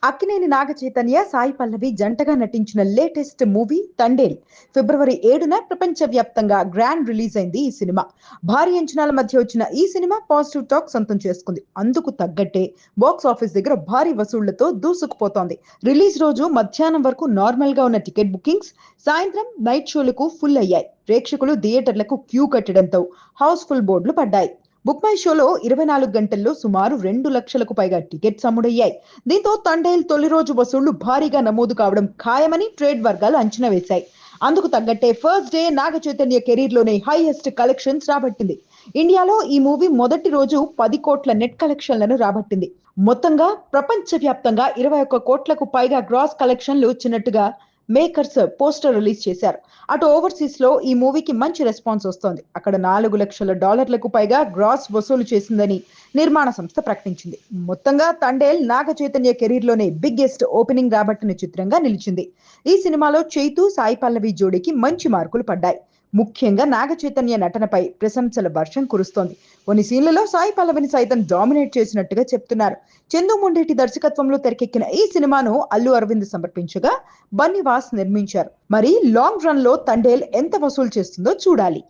అక్కినేని నాగచైతన్య, సాయి పల్లవి జంటగా నటించిన latest movie Thandel ఫిబ్రవరి 7న ప్రపంచవ్యాప్తంగా గ్రాండ్ రిలీజ్ అయింది. ఈ సినిమా భారీ అంచనాల మధ్య వచ్చిన ఈ సినిమా పాజిటివ్ టాక్ సొంతం చేసుకుంది. అందుకు తగ్గట్టే బాక్స్ ఆఫీస్ దగ్గర భారీ వసూళ్లతో దూసుకుపోతోంది. రిలీజ్ రోజు మధ్యాహ్నం వరకు నార్మల్ గా ఉన్న టికెట్ బుకింగ్స్ సాయంత్రం నైట్ షోలకు ఫుల్ అయ్యాయి. ప్రేక్షకులు థియేటర్లకు క్యూ కట్టడంతో హౌస్ఫుల్ బోర్డులు పడ్డాయి. బుక్ మై షోలో 24 గంటల్లో సుమారు 2 లక్షలకు పైగా టికెట్స్ అమ్ముడయ్యాయి. దీంతో తండేల్ తొలి రోజు వసూళ్లు భారీగా నమోదు కావడం ఖాయమని ట్రేడ్ వర్గాలు అంచనా వేశాయి. అందుకు తగ్గట్టే first day Naga Chaitanya career లోనే హైయెస్ట్ కలెక్షన్స్ రాబట్టింది. ఇండియాలో ఈ మూవీ మొదటి రోజు 10 కోట్ల నెట్ కలెక్షన్లను రాబట్టింది. మొత్తంగా ప్రపంచవ్యాప్తంగా 21 కోట్లకు పైగా గ్రాస్ కలెక్షన్లు వచ్చినట్టుగా మేకర్స్ పోస్టర్ రిలీజ్ చేశారు. అటు ఓవర్సీస్ లో ఈ మూవీకి మంచి రెస్పాన్స్ వస్తోంది. అక్కడ $4 లక్షల పైగా గ్రాస్ వసూలు చేసిందని నిర్మాణ సంస్థ ప్రకటించింది. మొత్తంగా తండేల్ నాగ చైతన్య కెరీర్ లోనే బిగ్గెస్ట్ ఓపెనింగ్ రాబట్టిన చిత్రంగా నిలిచింది. ఈ సినిమాలో చైతు, సాయి పల్లవి జోడీకి మంచి మార్కులు పడ్డాయి. ముఖ్యంగా నాగ చైతన్య నటనపై ప్రశంసల వర్షం కురుస్తోంది. కొన్ని సీన్లలో సాయి పల్లవిని సైతం డామినేట్ చేసినట్టుగా చెప్తున్నారు. చందు మొండేటి దర్శకత్వంలో తెరకెక్కిన ఈ సినిమాను అల్లు అరవింద్ సమర్పించగా బన్నీవాస్ నిర్మించారు. మరి లాంగ్ రన్ లో తండేల్ ఎంత వసూలు చేస్తుందో చూడాలి.